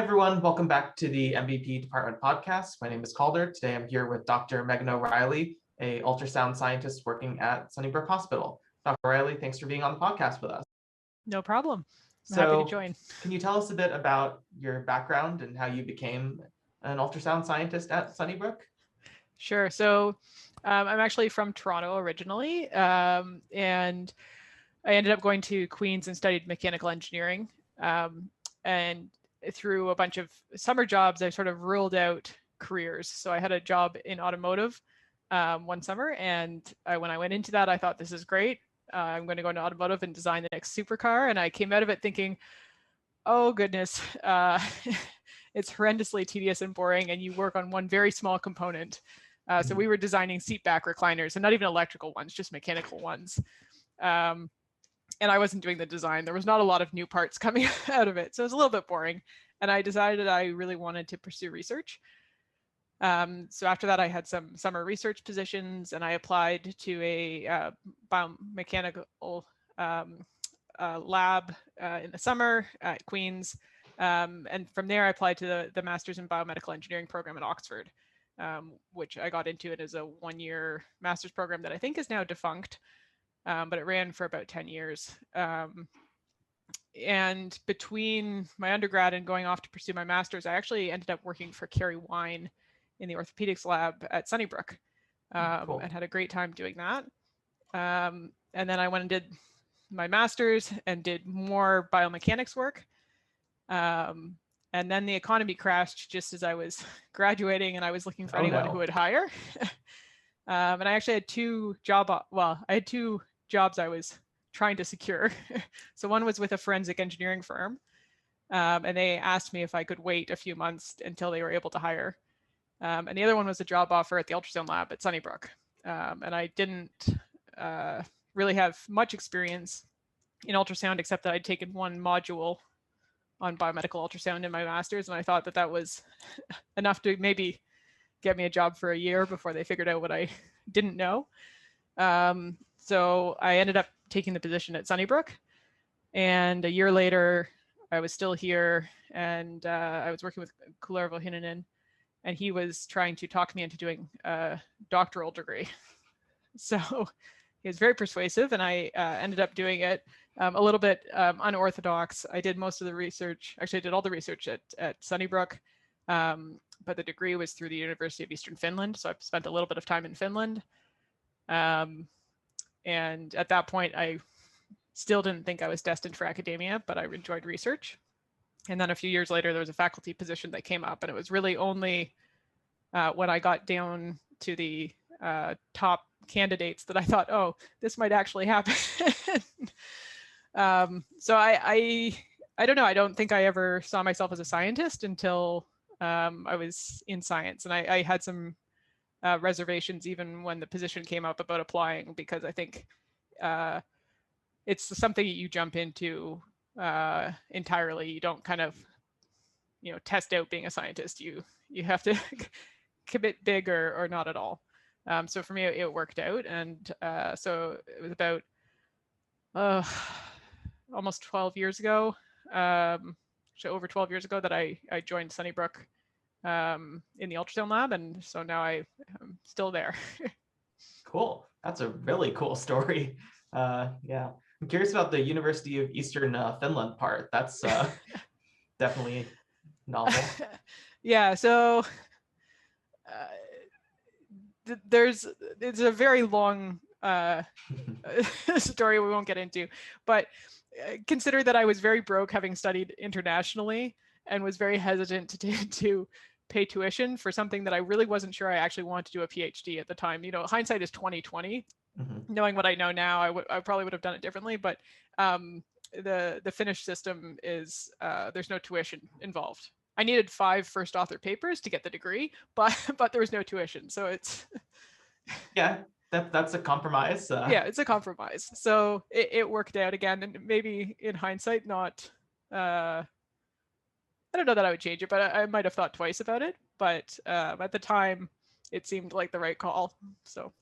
everyone, welcome back to the MBP Department Podcast. My name is Calder. Today I'm here with Dr. Meaghan O'Reilly, a ultrasound scientist working at Sunnybrook Hospital. Dr. O'Reilly, thanks for being on the podcast with us. No problem. I'm happy to join. Can you tell us a bit about your background and how you became an ultrasound scientist at Sunnybrook? Sure. So I'm actually from Toronto originally, and I ended up going to Queen's and studied mechanical engineering. And through a bunch of summer jobs, I sort of ruled out careers. So I had a job in automotive one summer, and when I went into that, I thought, this is great. I'm going to go into automotive and design the next supercar. And I came out of it thinking, oh goodness, it's horrendously tedious and boring, and you work on one very small component. So we were designing seat back recliners, and not even electrical ones, just mechanical ones. And I wasn't doing the design. There was not a lot of new parts coming out of it. So it was a little bit boring. And I decided I really wanted to pursue research. So after that, I had some summer research positions, and I applied to a biomechanical lab in the summer at Queen's. And from there, I applied to the Master's in Biomedical Engineering program at Oxford, which I got into it as a one-year master's program that I think is now defunct. But it ran for about 10 years. And between my undergrad and going off to pursue my master's, I actually ended up working for Carrie Wine in the orthopedics lab at Sunnybrook, Cool. and had a great time doing that. And then I went and did my master's and did more biomechanics work. And then the economy crashed just as I was graduating, and I was looking for anyone who would hire. And I actually had two jobs I was trying to secure. So one was with a forensic engineering firm, and they asked me if I could wait a few months until they were able to hire. And the other one was a job offer at the ultrasound lab at Sunnybrook. And I didn't really have much experience in ultrasound, except that I'd taken one module on biomedical ultrasound in my master's, and I thought that was enough to maybe get me a job for a year before they figured out what I didn't know. So I ended up taking the position at Sunnybrook, and a year later, I was still here, and I was working with Kullervo Hinnanen, and he was trying to talk me into doing a doctoral degree. So he was very persuasive, and I ended up doing it a little bit unorthodox. I did most of the research, actually I did all the research at Sunnybrook, but the degree was through the University of Eastern Finland. So I spent a little bit of time in Finland. And at that point, I still didn't think I was destined for academia, but I enjoyed research. And then a few years later, there was a faculty position that came up, and it was really only when I got down to the top candidates that I thought, oh, this might actually happen. So I don't know. I don't think I ever saw myself as a scientist until I was in science, and I had some reservations even when the position came up about applying, because I think it's something you jump into entirely. You don't kind of, test out being a scientist. You have to commit big or not at all. So for me, it worked out, and so it was about almost 12 years ago. So over 12 years ago that I joined Sunnybrook in the ultrasound lab, and so now I'm still there. Cool. That's a really cool story. Yeah. I'm curious about the University of Eastern Finland part. That's definitely novel. Yeah. So it's a very long story we won't get into, but consider that I was very broke, having studied internationally, and was very hesitant to pay tuition for something that I really wasn't sure I actually wanted to do a PhD at the time. Hindsight is 2020. Mm-hmm. Knowing what I know now, I probably would have done it differently. But the Finnish system is there's no tuition involved. I needed 5 first author papers to get the degree, but there was no tuition. So it's yeah. That's a compromise. Yeah, it's a compromise. So it worked out again, and maybe in hindsight, not. I don't know that I would change it, but I might have thought twice about it. But at the time, it seemed like the right call. So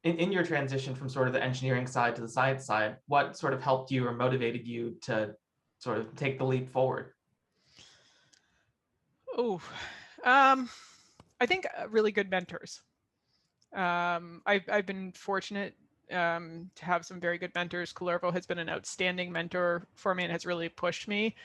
in your transition from sort of the engineering side to the science side, what sort of helped you or motivated you to sort of take the leap forward? Oh, I think really good mentors. I've been fortunate to have some very good mentors. Kullervo has been an outstanding mentor for me and has really pushed me.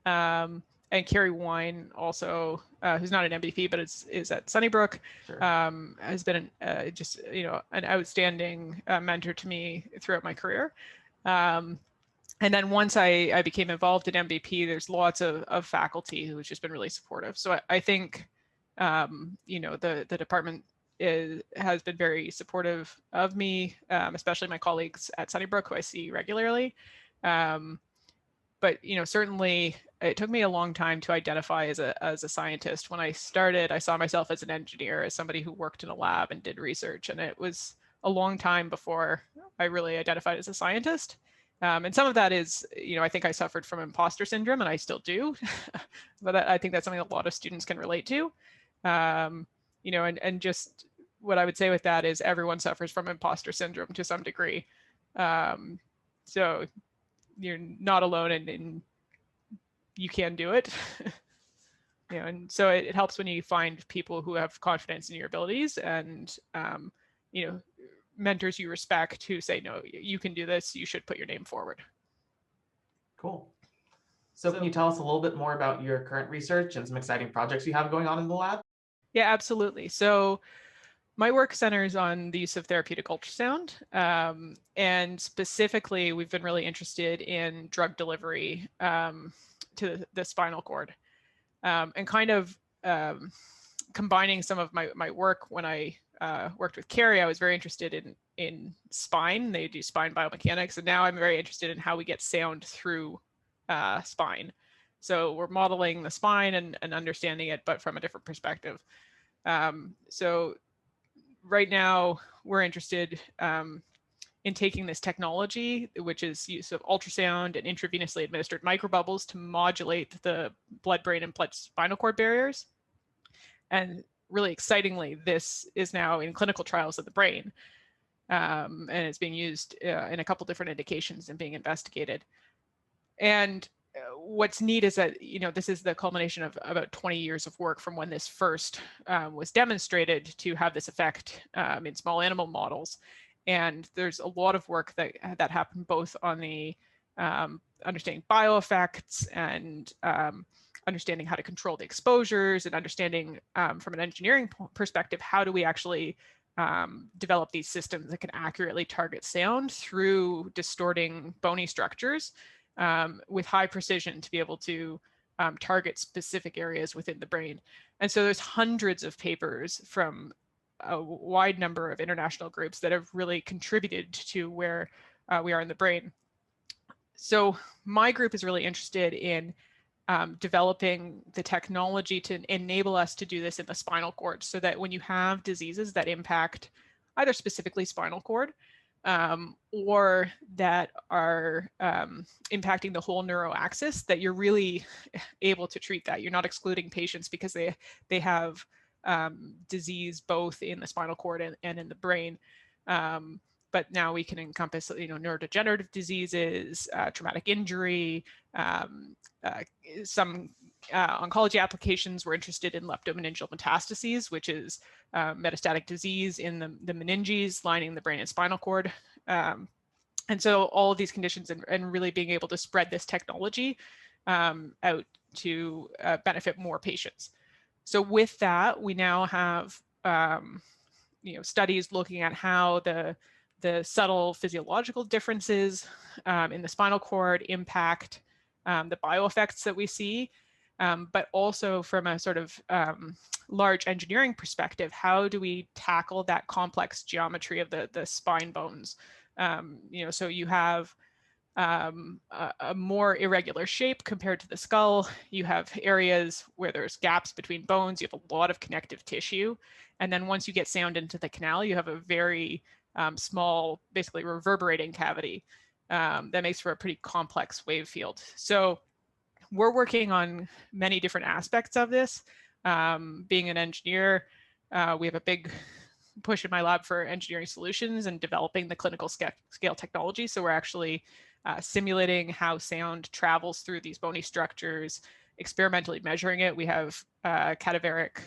And Carrie Wine also, who's not an MBP but is at Sunnybrook, Sure. has been just an outstanding mentor to me throughout my career. And then once I became involved in MBP, there's lots of faculty who's just been really supportive. So I think the department has been very supportive of me, especially my colleagues at Sunnybrook, who I see regularly. But certainly it took me a long time to identify as a scientist. When I started, I saw myself as an engineer, as somebody who worked in a lab and did research, and it was a long time before I really identified as a scientist. And some of that is, I think I suffered from imposter syndrome, and I still do. But I think that's something a lot of students can relate to. And just what I would say with that is everyone suffers from imposter syndrome to some degree. So you're not alone, and you can do it. And so it helps when you find people who have confidence in your abilities and, mentors you respect who say, no, you can do this, you should put your name forward. Cool. So can you tell us a little bit more about your current research and some exciting projects you have going on in the lab? Yeah, absolutely. So my work centers on the use of therapeutic ultrasound. And specifically, we've been really interested in drug delivery to the spinal cord, and kind of combining some of my work. When I worked with Carrie, I was very interested in spine. They do spine biomechanics. And now I'm very interested in how we get sound through spine. So we're modeling the spine and understanding it, but from a different perspective. So right now we're interested in taking this technology, which is use of ultrasound and intravenously administered microbubbles to modulate the blood-brain and blood-spinal cord barriers. And really excitingly, this is now in clinical trials of the brain, and it's being used in a couple different indications and being investigated. And what's neat is that, this is the culmination of about 20 years of work from when this first was demonstrated to have this effect in small animal models. And there's a lot of work that happened both on the understanding bioeffects and understanding how to control the exposures and understanding from an engineering perspective, how do we actually develop these systems that can accurately target sound through distorting bony structures with high precision to be able to target specific areas within the brain. And so there's hundreds of papers from a wide number of international groups that have really contributed to where we are in the brain. So my group is really interested in developing the technology to enable us to do this in the spinal cord, so that when you have diseases that impact either specifically spinal cord or that are impacting the whole neuroaxis, that you're really able to treat that. You're not excluding patients because they have disease both in the spinal cord and in the brain. But now we can encompass, neurodegenerative diseases, traumatic injury, some oncology applications. We're interested in leptomeningeal metastases, which is metastatic disease in the meninges lining the brain and spinal cord. And so all of these conditions and really being able to spread this technology out to benefit more patients. So with that, we now have studies looking at how the subtle physiological differences in the spinal cord impact the bioeffects that we see, but also from a sort of large engineering perspective, how do we tackle that complex geometry of the spine bones? So you have a more irregular shape compared to the skull. You have areas where there's gaps between bones. You have a lot of connective tissue. And then once you get sound into the canal, you have a very small, basically reverberating cavity that makes for a pretty complex wave field. So we're working on many different aspects of this. Being an engineer, we have a big push in my lab for engineering solutions and developing the clinical scale technology. So we're actually simulating how sound travels through these bony structures, experimentally measuring it. We have cadaveric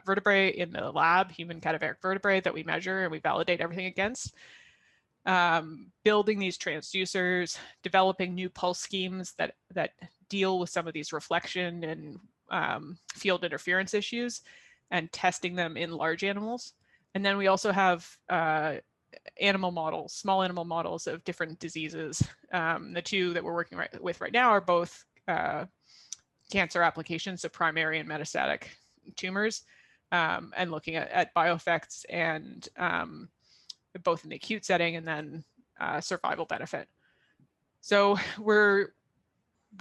vertebrae in the lab, human cadaveric vertebrae that we measure and we validate everything against. Building these transducers, developing new pulse schemes that deal with some of these reflection and field interference issues, and testing them in large animals. And then we also have animal models, small animal models of different diseases. The two that we're working with right now are both cancer applications, so primary and metastatic tumors, and looking at bioeffects and both in the acute setting and then survival benefit. So we're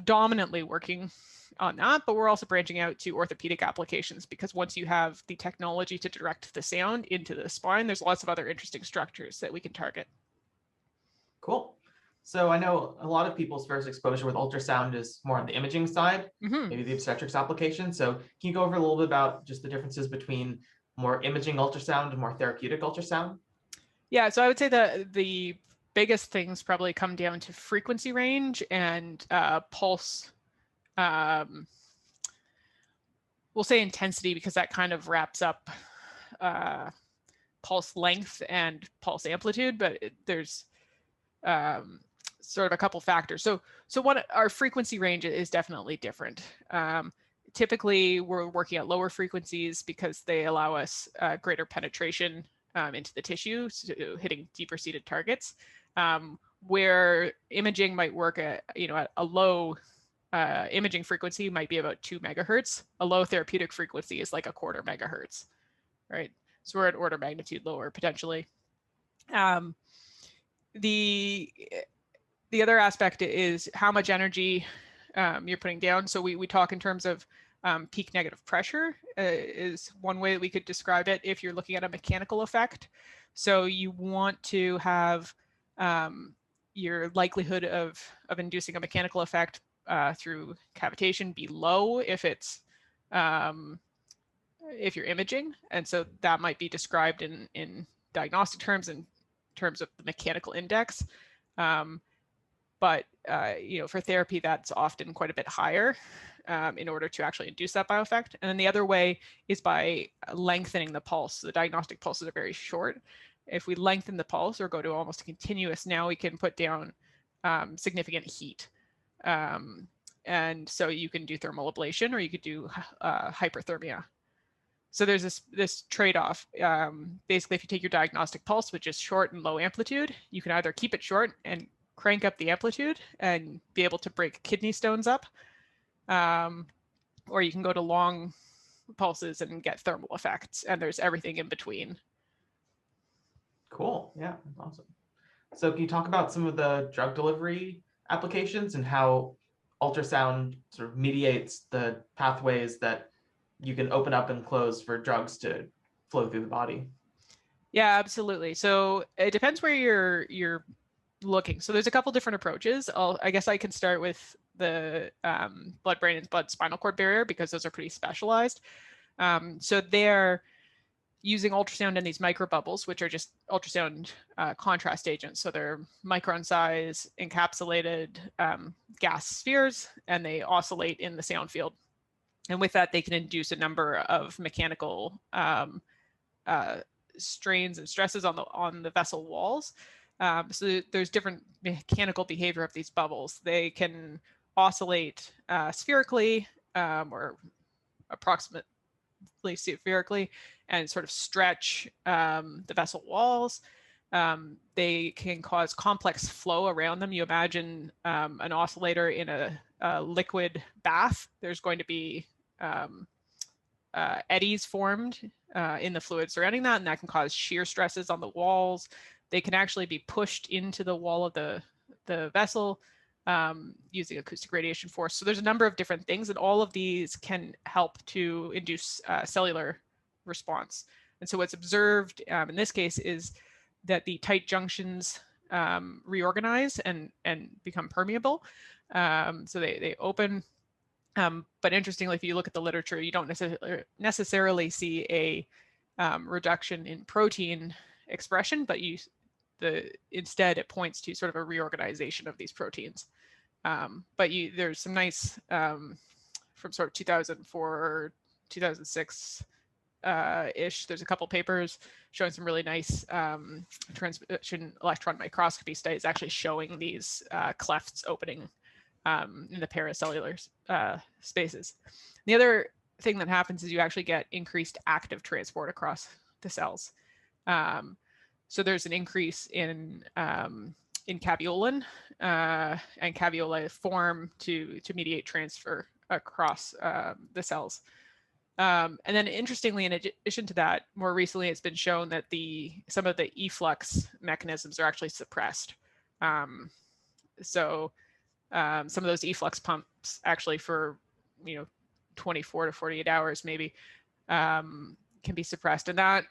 dominantly working on that, but we're also branching out to orthopedic applications, because once you have the technology to direct the sound into the spine, there's lots of other interesting structures that we can target. Cool. So I know a lot of people's first exposure with ultrasound is more on the imaging side, maybe the obstetrics application. So can you go over a little bit about just the differences between more imaging ultrasound and more therapeutic ultrasound? Yeah, so I would say that the biggest things probably come down to frequency range and pulse. We'll say intensity, because that kind of wraps up pulse length and pulse amplitude, but there's sort of a couple factors. So our frequency range is definitely different. Typically, we're working at lower frequencies because they allow us greater penetration into the tissue, so hitting deeper seated targets, where imaging might work at a low imaging frequency might be about 2 megahertz. A low therapeutic frequency is like a 1/4 megahertz, right? So we're an order of magnitude lower potentially. The other aspect is how much energy you're putting down. So we talk in terms of peak negative pressure is one way that we could describe it if you're looking at a mechanical effect. So you want to have your likelihood of inducing a mechanical effect through cavitation be low if it's if you're imaging, and so that might be described in diagnostic terms, in terms of the mechanical index. But for therapy, that's often quite a bit higher in order to actually induce that bioeffect. And then the other way is by lengthening the pulse. The diagnostic pulses are very short. If we lengthen the pulse or go to almost a continuous, now we can put down significant heat. And so you can do thermal ablation, or you could do hyperthermia. So there's this trade-off. Basically, if you take your diagnostic pulse, which is short and low amplitude, you can either keep it short and crank up the amplitude and be able to break kidney stones up, or you can go to long pulses and get thermal effects, and there's everything in between. Cool. Yeah, that's awesome. So can you talk about some of the drug delivery applications and how ultrasound sort of mediates the pathways that you can open up and close for drugs to flow through the body? Yeah, absolutely. So it depends where you're looking. So there's a couple different approaches. I guess I can start with the blood-brain and blood-spinal cord barrier, because those are pretty specialized. So they're using ultrasound in these microbubbles, which are just ultrasound contrast agents. So they're micron size, encapsulated gas spheres, and they oscillate in the sound field. And with that, they can induce a number of mechanical strains and stresses on the vessel walls. So there's different mechanical behavior of these bubbles. They can oscillate spherically or approximately spherically, and sort of stretch the vessel walls. They can cause complex flow around them. You imagine an oscillator in a liquid bath. There's going to be eddies formed in the fluid surrounding that, and that can cause shear stresses on the walls. They can actually be pushed into the wall of the vessel using acoustic radiation force. So there's a number of different things, and all of these can help to induce cellular response. And so what's observed in this case is that the tight junctions reorganize and become permeable. So they open. But interestingly, if you look at the literature, you don't necessarily see a reduction in protein expression, but instead it points to sort of a reorganization of these proteins. But there's some nice from sort of 2004, 2006 ish. There's a couple papers showing some really nice transmission electron microscopy studies actually showing these clefts opening in the paracellular spaces. The other thing that happens is you actually get increased active transport across the cells. So there's an increase in caveolin, and caveoli form to mediate transfer across the cells. And then interestingly, in addition to that, more recently it's been shown that some of the efflux mechanisms are actually suppressed. So some of those efflux pumps actually for 24 to 48 hours maybe can be suppressed, and that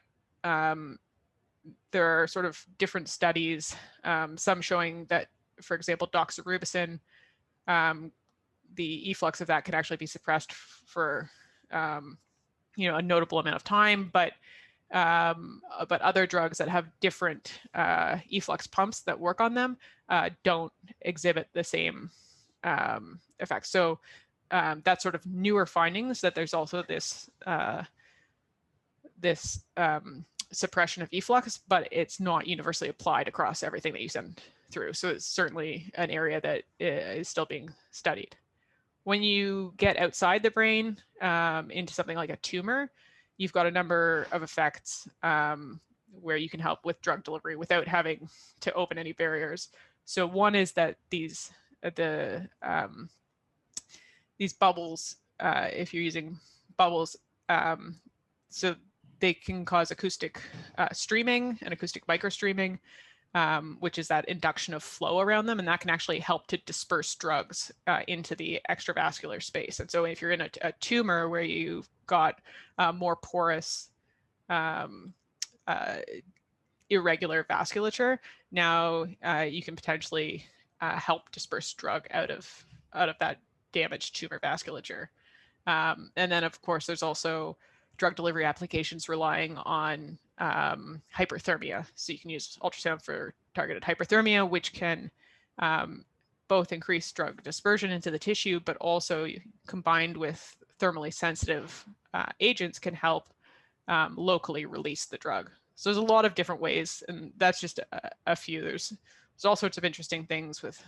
there are sort of different studies, some showing that, for example, doxorubicin, the efflux of that can actually be suppressed for a notable amount of time, but other drugs that have different efflux pumps that work on them don't exhibit the same effects. So that's sort of newer findings, that there's also this suppression of efflux, but it's not universally applied across everything that you send through. So it's certainly an area that is still being studied. When you get outside the brain into something like a tumor, you've got a number of effects where you can help with drug delivery without having to open any barriers. So one is that these bubbles, if you're using bubbles, so they can cause acoustic streaming and acoustic microstreaming, which is that induction of flow around them, and that can actually help to disperse drugs into the extravascular space. And so if you're in a tumor where you've got more porous, irregular vasculature, now you can potentially help disperse drug out of that damaged tumor vasculature. And then, of course, there's also drug delivery applications relying on hyperthermia. So you can use ultrasound for targeted hyperthermia, which can both increase drug dispersion into the tissue, but also combined with thermally sensitive agents can help locally release the drug. So there's a lot of different ways, and that's just a few. There's all sorts of interesting things with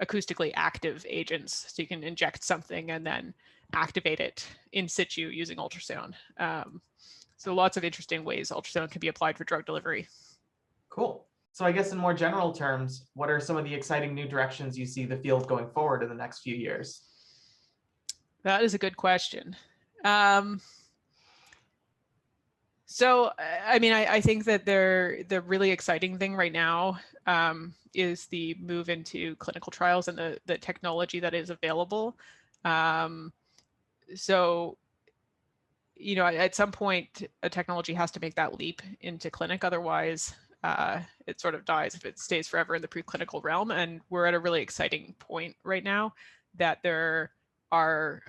acoustically active agents. So you can inject something and then activate it in situ using ultrasound. So lots of interesting ways ultrasound can be applied for drug delivery. Cool. So I guess in more general terms, what are some of the exciting new directions you see the field going forward in the next few years? That is a good question. So, I mean, I think that the really exciting thing right now is the move into clinical trials and the technology that is available. So, at some point, a technology has to make that leap into clinic. Otherwise, it sort of dies if it stays forever in the preclinical realm. And we're at a really exciting point right now that there are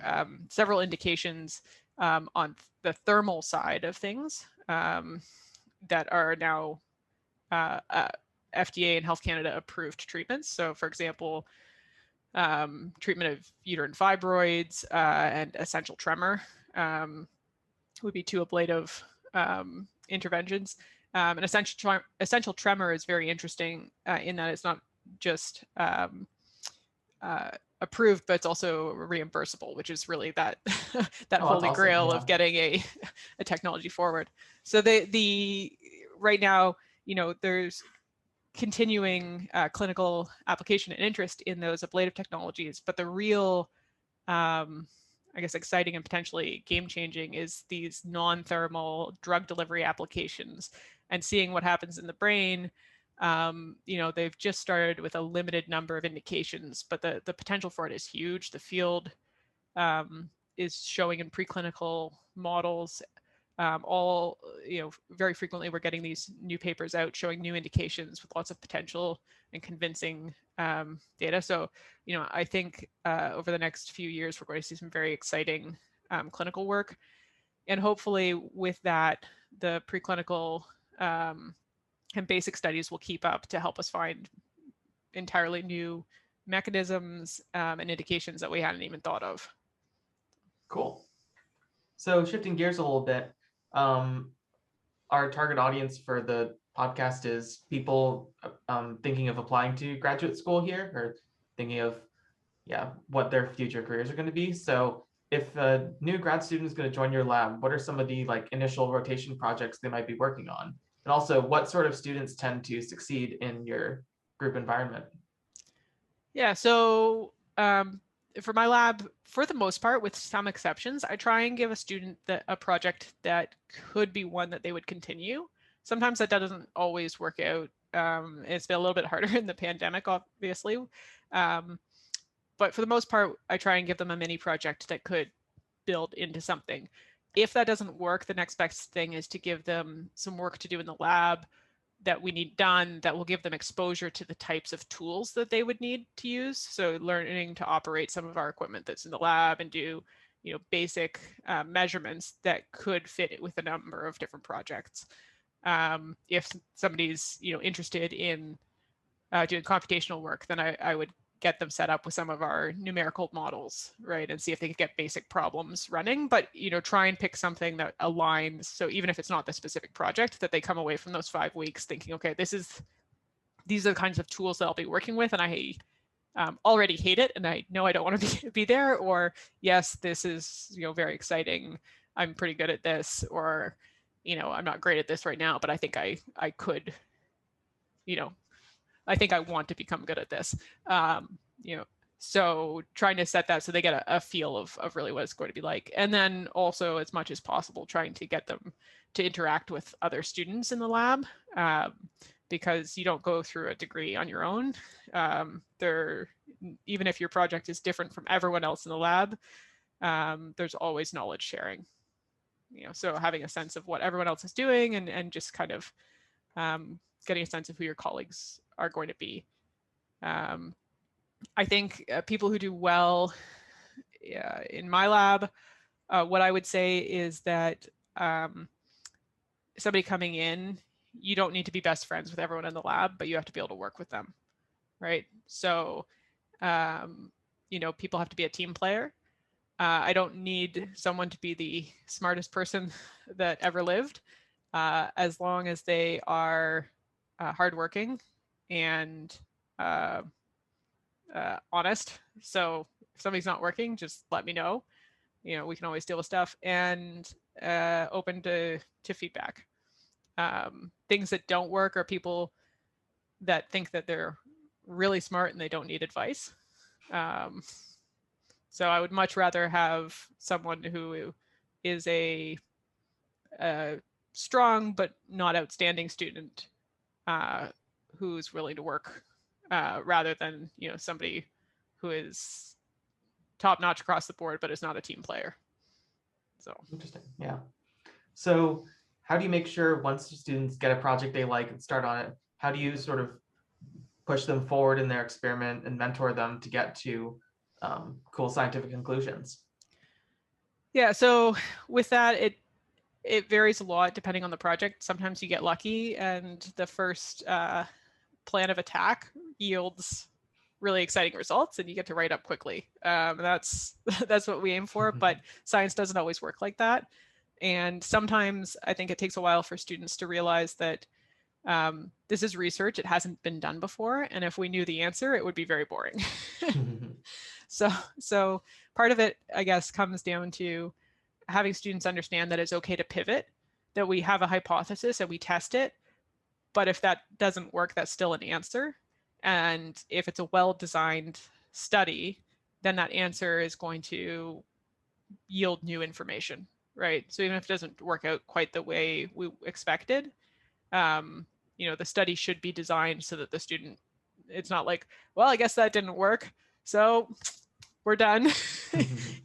several indications on the thermal side of things that are now FDA and Health Canada approved treatments. So, for example, treatment of uterine fibroids and essential tremor would be two ablative interventions. And essential tremor is very interesting in that it's not just approved, but it's also reimbursable, which is really that holy awesome. grail of getting a technology forward. So right now, there's continuing clinical application and interest in those ablative technologies, but the real I guess exciting and potentially game-changing is these non-thermal drug delivery applications and seeing what happens in the brain. They've just started with a limited number of indications, but the potential for it is huge. The field is showing in preclinical models very frequently we're getting these new papers out showing new indications with lots of potential and convincing data. So, I think over the next few years, we're going to see some very exciting clinical work. And hopefully with that, the preclinical and basic studies will keep up to help us find entirely new mechanisms and indications that we hadn't even thought of. Cool. So shifting gears a little bit, our target audience for the podcast is people thinking of applying to graduate school here, or thinking of what their future careers are going to be. So if a new grad student is going to join your lab, what are some of the initial rotation projects they might be working on? And also, what sort of students tend to succeed in your group environment? Yeah, so for my lab, for the most part, with some exceptions, I try and give a student a project that could be one that they would continue. Sometimes that doesn't always work out. It's been a little bit harder in the pandemic, obviously. But for the most part, I try and give them a mini project that could build into something. If that doesn't work, the next best thing is to give them some work to do in the lab that we need done that will give them exposure to the types of tools that they would need to use. So learning to operate some of our equipment that's in the lab and do, basic measurements that could fit with a number of different projects. If somebody's, interested in doing computational work, then I would get them set up with some of our numerical models, right? And see if they could get basic problems running, but, try and pick something that aligns. So even if it's not the specific project, that they come away from those 5 weeks thinking, okay, these are the kinds of tools that I'll be working with. And I already hate it. And I know I don't want to be there, or yes, this is, very exciting. I'm pretty good at this, or, I'm not great at this right now, but I think I could, I think I want to become good at this. So trying to set that so they get a feel of really what it's going to be like. And then also, as much as possible, trying to get them to interact with other students in the lab, because you don't go through a degree on your own. Even if your project is different from everyone else in the lab, there's always knowledge sharing. So having a sense of what everyone else is doing and just kind of getting a sense of who your colleagues are going to be. I think people who do well in my lab, what I would say is that somebody coming in, you don't need to be best friends with everyone in the lab, but you have to be able to work with them, right? So, people have to be a team player. I don't need someone to be the smartest person that ever lived, as long as they are hardworking and honest. So if somebody's not working, just let me know. We can always deal with stuff, and open to feedback. Things that don't work are people that think that they're really smart and they don't need advice. So I would much rather have someone who is a strong but not outstanding student who's willing to work, rather than somebody who is top notch across the board but is not a team player. So interesting. Yeah. So how do you make sure once students get a project they like and start on it, how do you sort of push them forward in their experiment and mentor them to get to cool scientific conclusions? Yeah, so with that, it varies a lot depending on the project. Sometimes you get lucky and the first plan of attack yields really exciting results and you get to write up quickly. That's what we aim for, but science doesn't always work like that. And sometimes I think it takes a while for students to realize that this is research, it hasn't been done before. And if we knew the answer, it would be very boring. So part of it, I guess, comes down to having students understand that it's okay to pivot, that we have a hypothesis and we test it. But if that doesn't work, that's still an answer. And if it's a well-designed study, then that answer is going to yield new information, right? So even if it doesn't work out quite the way we expected, the study should be designed so that the student, it's not like, well, I guess that didn't work, so we're done.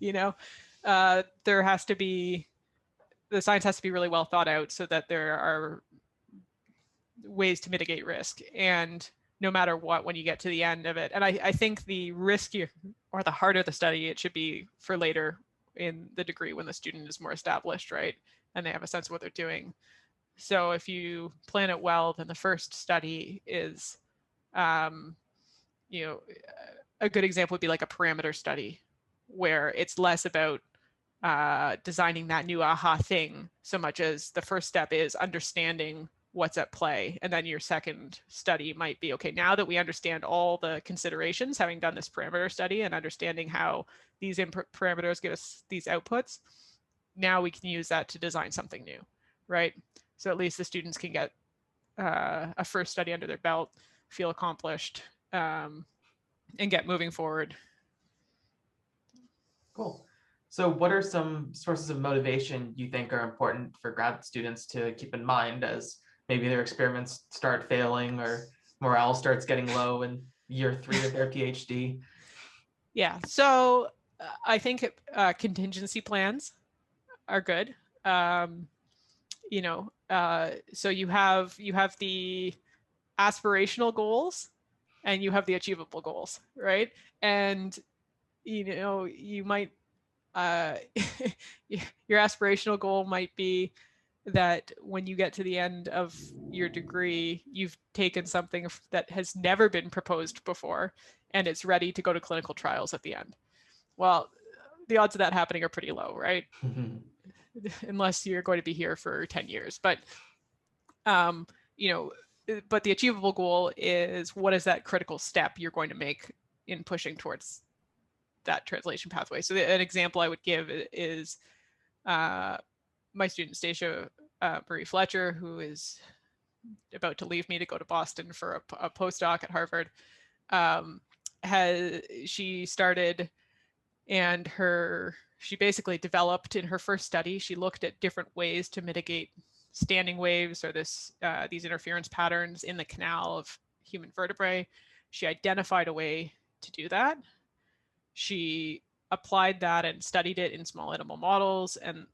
There has to be, the science has to be really well thought out so that there are ways to mitigate risk. And no matter what, when you get to the end of it, and I think the riskier or the harder the study, it should be for later in the degree when the student is more established, right? And they have a sense of what they're doing. So if you plan it well, then the first study is, a good example would be like a parameter study, where it's less about designing that new aha thing so much as the first step is understanding what's at play. And then your second study might be, okay, now that we understand all the considerations, having done this parameter study and understanding how these input parameters give us these outputs, now we can use that to design something new, right? So at least the students can get a first study under their belt, feel accomplished, and get moving forward. Cool. So what are some sources of motivation you think are important for grad students to keep in mind as maybe their experiments start failing or morale starts getting low in year 3 of their PhD? Yeah, so I think contingency plans are good. So you have the aspirational goals and you have the achievable goals, right? And you might your aspirational goal might be that when you get to the end of your degree, you've taken something that has never been proposed before and it's ready to go to clinical trials at the end. Well, the odds of that happening are pretty low, right? Unless you're going to be here for 10 years. But, but the achievable goal is, what is that critical step you're going to make in pushing towards that translation pathway? So an example I would give is my student Stacia Marie Fletcher, who is about to leave me to go to Boston for a postdoc at Harvard. She started, and she basically developed in her first study, she looked at different ways to mitigate standing waves or these interference patterns in the canal of human vertebrae. She identified a way to do that. She applied that and studied it in small animal models and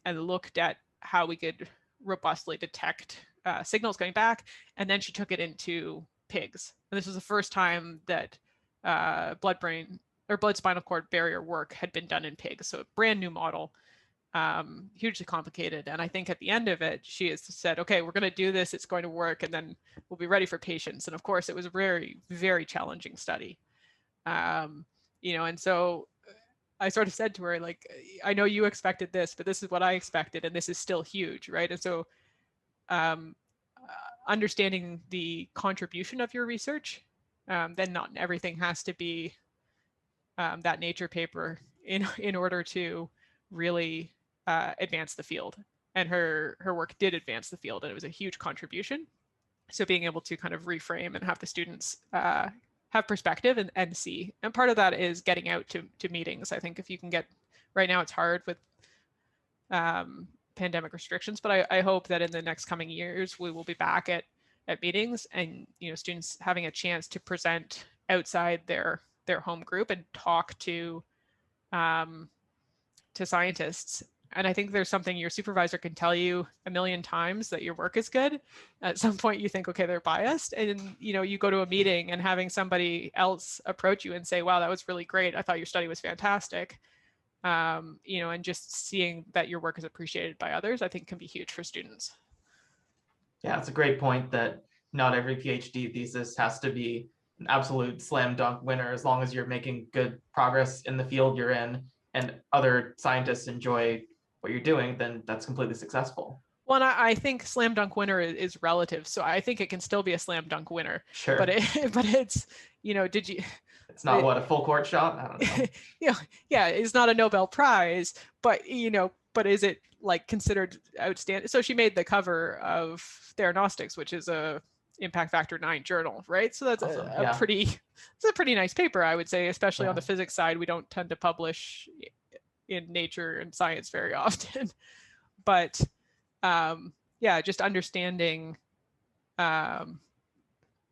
looked at how we could robustly detect signals going back. And then she took it into pigs. And this was the first time that blood spinal cord barrier work had been done in pigs. So a brand new model, hugely complicated. And I think at the end of it, she has said, okay, we're going to do this. It's going to work. And then we'll be ready for patients. And of course, it was a very, very challenging study. And so I sort of said to her, like, I know you expected this, but this is what I expected. And this is still huge, right? And so understanding the contribution of your research, then not everything has to be that Nature paper in order to really advance the field. And her work did advance the field, and it was a huge contribution. So being able to kind of reframe and have the students have perspective and see. And part of that is getting out to meetings. I think if you can get, right now it's hard with pandemic restrictions, but I hope that in the next coming years, we will be back at meetings and, students having a chance to present outside their home group and talk to scientists. And I think there's something your supervisor can tell you a million times, that your work is good. At some point you think, okay, they're biased. And, you go to a meeting and having somebody else approach you and say, wow, that was really great. I thought your study was fantastic. And just seeing that your work is appreciated by others, I think can be huge for students. Yeah, it's a great point that not every PhD thesis has to be an absolute slam dunk winner. As long as you're making good progress in the field you're in and other scientists enjoy what you're doing, then that's completely successful. Well, and I think slam dunk winner is relative. So I think it can still be a slam dunk winner. Sure. But it's, did you... It's not a full court shot? I don't know. Yeah, it's not a Nobel Prize, but, but is it like considered outstanding? So she made the cover of Theranostics, which is a impact factor 9 journal, right? So that's awesome. It's a pretty nice paper, I would say, especially on the physics side. We don't tend to publish in Nature and Science very often, but just understanding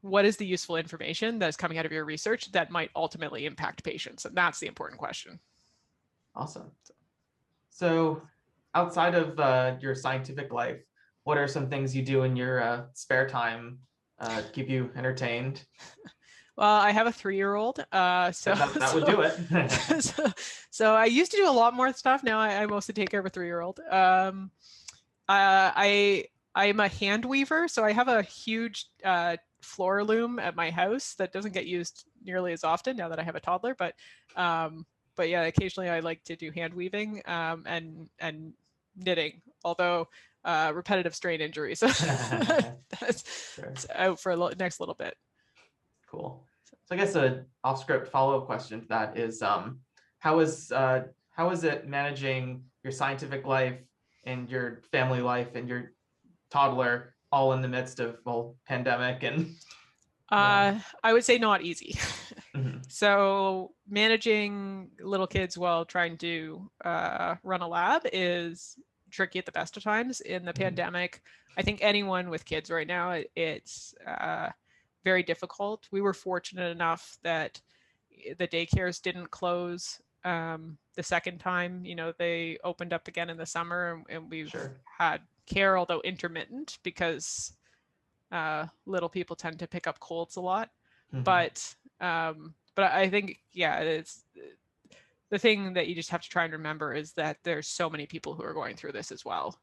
what is the useful information that's coming out of your research that might ultimately impact patients, and that's the important question. Awesome. So outside of your scientific life, what are some things you do in your spare time to keep you entertained? Well, I have a 3-year-old, so that would do it. so I used to do a lot more stuff. Now I mostly take care of a 3-year-old. I'm a hand weaver, so I have a huge floor loom at my house that doesn't get used nearly as often now that I have a toddler. But but yeah, occasionally I like to do hand weaving and knitting, although repetitive strain injuries. That's out for next little bit. Cool. So I guess a off-script follow-up question to that is, how is it managing your scientific life and your family life and your toddler all in the midst of, well, pandemic and I would say not easy. Mm-hmm. So managing little kids while trying to run a lab is tricky at the best of times. In the pandemic, I think anyone with kids right now, it's very difficult. We were fortunate enough that the daycares didn't close the second time. They opened up again in the summer, and we've had care, although intermittent, because little people tend to pick up colds a lot. But I think, it's the thing that you just have to try and remember is that there's so many people who are going through this as well.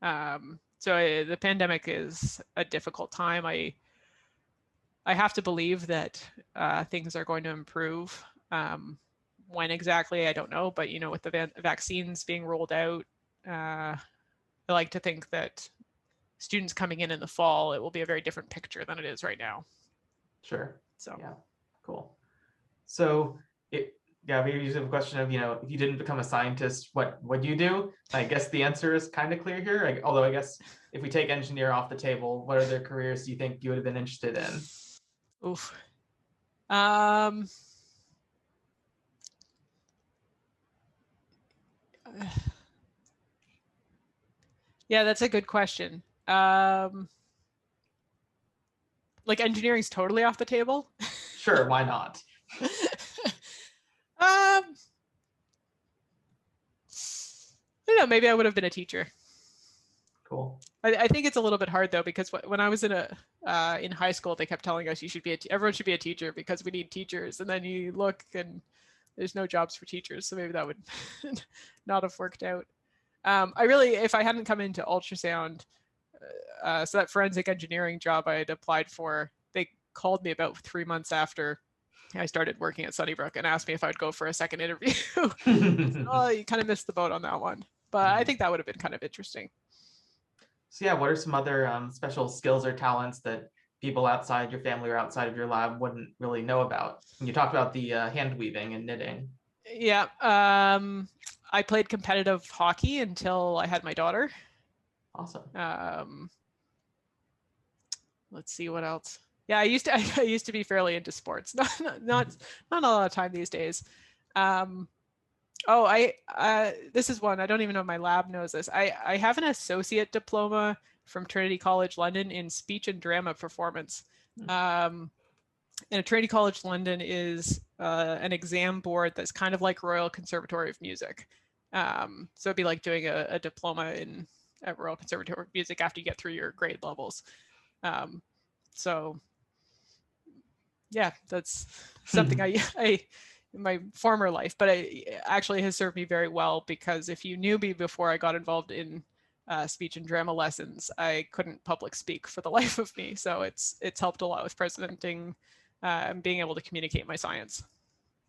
So the pandemic is a difficult time. I have to believe that things are going to improve. When exactly, I don't know. But, with the vaccines being rolled out, I like to think that students coming in the fall, it will be a very different picture than it is right now. Sure. So yeah, cool. So we usually have a question of, if you didn't become a scientist, what would you do? I guess the answer is kind of clear here. Although I guess if we take engineer off the table, what other careers do you think you would have been interested in? Oof. Yeah, that's a good question. Like engineering's totally off the table? Sure, why not? I don't know, maybe I would have been a teacher. Cool. I think it's a little bit hard though, because when I was in high school, they kept telling us everyone should be a teacher because we need teachers. And then you look and there's no jobs for teachers. So maybe that would not have worked out. If I hadn't come into ultrasound, so that forensic engineering job I had applied for, they called me about 3 months after I started working at Sunnybrook and asked me if I would go for a second interview. Oh, you kind of missed the boat on that one. But I think that would have been kind of interesting. So what are some other special skills or talents that people outside your family or outside of your lab wouldn't really know about? When you talked about the hand weaving and knitting. Yeah. I played competitive hockey until I had my daughter. Awesome. Let's see what else. Yeah, I used to be fairly into sports. Not a lot of time these days. This is one, I don't even know if my lab knows this. I have an associate diploma from Trinity College London in speech and drama performance. And Trinity College London is an exam board that's kind of like Royal Conservatory of Music. So it'd be like doing a diploma at Royal Conservatory of Music after you get through your grade levels. So yeah, that's something I in my former life, but it actually has served me very well, because if you knew me before I got involved in speech and drama lessons, I couldn't public speak for the life of me. So it's helped a lot with presenting and being able to communicate my science.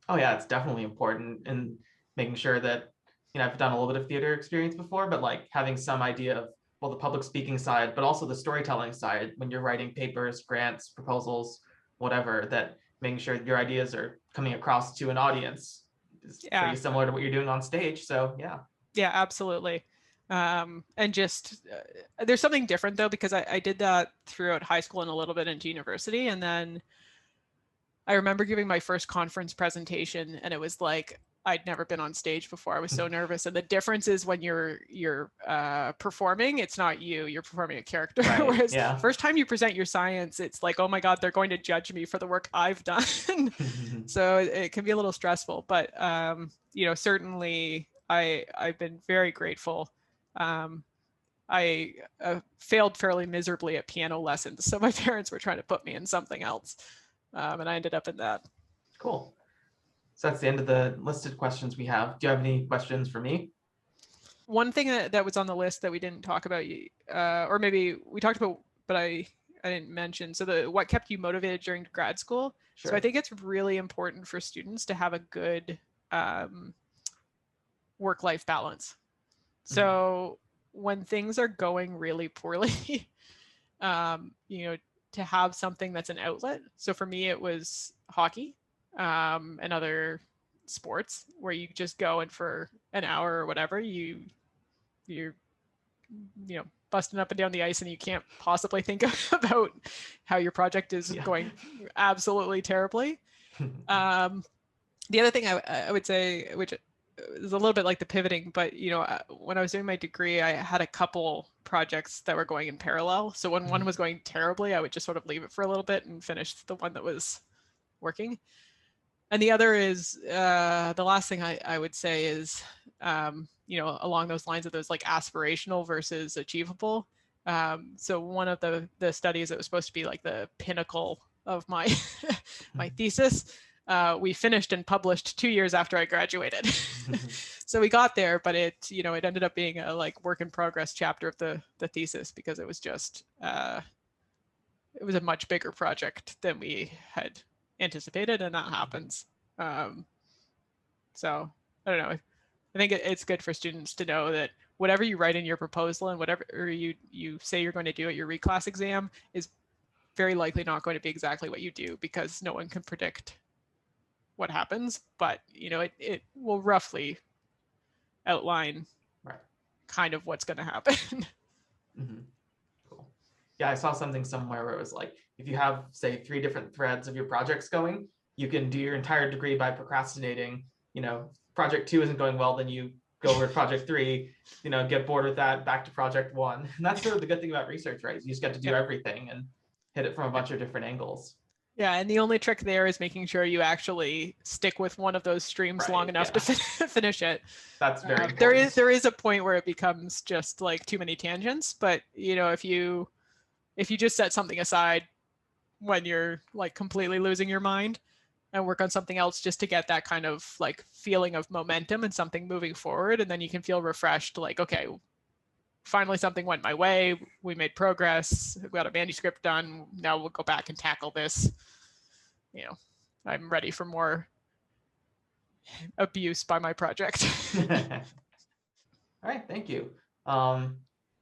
Oh yeah, it's definitely important, and making sure that, I've done a little bit of theater experience before, but like having some idea of, well, the public speaking side, but also the storytelling side when you're writing papers, grants, proposals, whatever, that making sure your ideas are coming across to an audience is pretty similar to what you're doing on stage. So yeah. Yeah, absolutely. And just there's something different though, because I did that throughout high school and a little bit into university. And then I remember giving my first conference presentation, and it was like, I'd never been on stage before. I was so nervous. And the difference is when you're performing, it's not you're performing a character. Right. Whereas yeah. First time you present your science, it's like, oh my God, they're going to judge me for the work I've done. So it can be a little stressful, but certainly I've been very grateful. I failed fairly miserably at piano lessons. So my parents were trying to put me in something else. And I ended up in that. Cool. So that's the end of the listed questions we have. Do you have any questions for me? One thing that was on the list that we didn't talk about, or maybe we talked about, but I didn't mention. So what kept you motivated during grad school? Sure. So I think it's really important for students to have a good work-life balance. So when things are going really poorly, to have something that's an outlet. So for me, it was hockey and other sports where you just go and for an hour or whatever, you're busting up and down the ice and you can't possibly think about how your project is going absolutely terribly. The other thing I would say, which is a little bit like the pivoting, but when I was doing my degree, I had a couple projects that were going in parallel. So when one was going terribly, I would just sort of leave it for a little bit and finish the one that was working. And the other is the last thing I would say is, along those lines of those like aspirational versus achievable. So one of the studies that was supposed to be like the pinnacle of my my thesis, we finished and published 2 years after I graduated. So we got there, but it ended up being a like work in progress chapter of the thesis because it was just it was a much bigger project than we had anticipated, and that happens. So I don't know. I think it's good for students to know that whatever you write in your proposal and whatever you say you're going to do at your reclass exam is very likely not going to be exactly what you do, because no one can predict what happens, but it will roughly outline kind of what's going to happen. Cool. Yeah, I saw something somewhere where it was like, if you have, say, 3 different threads of your projects going, you can do your entire degree by procrastinating. Project 2 isn't going well, then you go over to project 3, get bored with that, back to project 1. And that's sort of the good thing about research, right? You just get to do everything and hit it from a bunch of different angles. Yeah, and the only trick there is making sure you actually stick with one of those streams long enough to finish it. That's very important. There is a point where it becomes just like too many tangents, but if you just set something aside when you're like completely losing your mind and work on something else just to get that kind of like feeling of momentum and something moving forward, and then you can feel refreshed, like, okay, finally something went my way, we made progress, we got a manuscript done, now we'll go back and tackle this. I'm ready for more abuse by my project. All right, thank you. I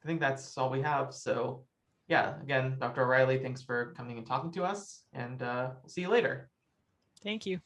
think that's all we have. So yeah, again, Dr. O'Reilly, thanks for coming and talking to us, and we'll see you later. Thank you.